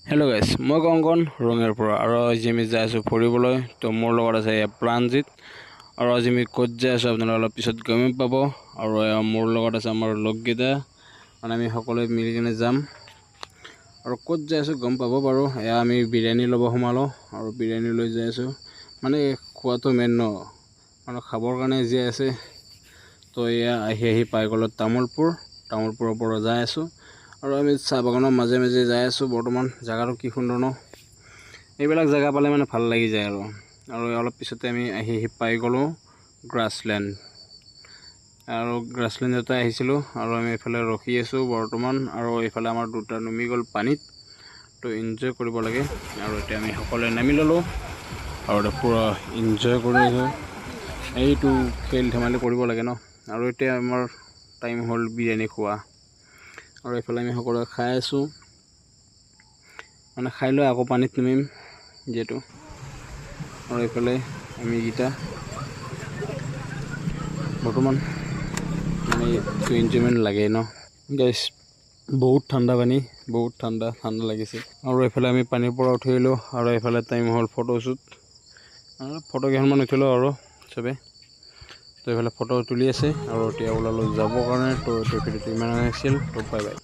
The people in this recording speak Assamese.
হেল্ল' গাইছ, মই কংকন ৰঙিয়াৰ পৰা আৰু আজি আমি যাই আছোঁ ফুৰিবলৈ। তো মোৰ লগত আছে প্ৰাণজিত আৰু আজি আমি ক'ত যাই আছোঁ আপোনালোকে অলপ পিছত গমেই পাব। আৰু মোৰ লগত আছে আমাৰ লগকেইটা, মানে আমি সকলোৱে মিলি কিনে যাম আৰু ক'ত যাই আছোঁ গম পাব বাৰু। এয়া আমি বিৰিয়ানী ল'ব সোমালোঁ আৰু বিৰিয়ানী লৈ যাই আছোঁ। মানে খোৱাটো মেইন ন, মানে খাবৰ কাৰণে জীয়াই আছে। তো এয়া আহি পাই গ'লোঁ তামোলপুৰৰ পৰা যাই আছোঁ আৰু আমি চাহ বাগানৰ মাজে মাজে যাই আছোঁ। বৰ্তমান জেগাটো কি সুন্দৰ ন, এইবিলাক জেগা পালে মানে ভাল লাগি যায়। আৰু অলপ পিছতে আমি আহি পাই গ'লোঁ গ্ৰাছলেণ্ড। আৰু গ্ৰাছলেণ্ডতে আহিছিলোঁ আৰু আমি এইফালে ৰখি আছোঁ বৰ্তমান। আৰু এইফালে আমাৰ দুটা নুমি গ'ল পানীত, তো এনজয় কৰিব লাগে। আৰু এতিয়া আমি সকলোৱে নামি ল'লোঁ আৰু এতিয়া পূৰা এনজয় কৰি আছোঁ। এইটো খেল ধেমালি কৰিব লাগে ন। আৰু এতিয়া আমাৰ টাইম হ'ল বিৰিয়ানী খোৱা, আৰু এইফালে আমি সকলোৱে খাই আছোঁ। মানে খাই লৈ আকৌ পানীত নামিম যিহেতু। আৰু এইফালে আমি কেইটা বৰ্তমান মানে এইটো এনজয়মেণ্ট লাগে ন গাইছ। বহুত ঠাণ্ডা পানী, বহুত ঠাণ্ডা লাগিছে। আৰু এইফালে আমি পানীৰ পৰা উঠি আহিলোঁ আৰু এইফালে টাইম হ'ল ফটোশ্বুট। ফটো কেইখনমান উঠিলোঁ আৰু চবে। তো এইফালে ফটো তুলি আছে আৰু এতিয়া ওলালোঁ যাবৰ কাৰণে। তো ভিডিঅ'টো ইমান আছিল, তো বাই বাই।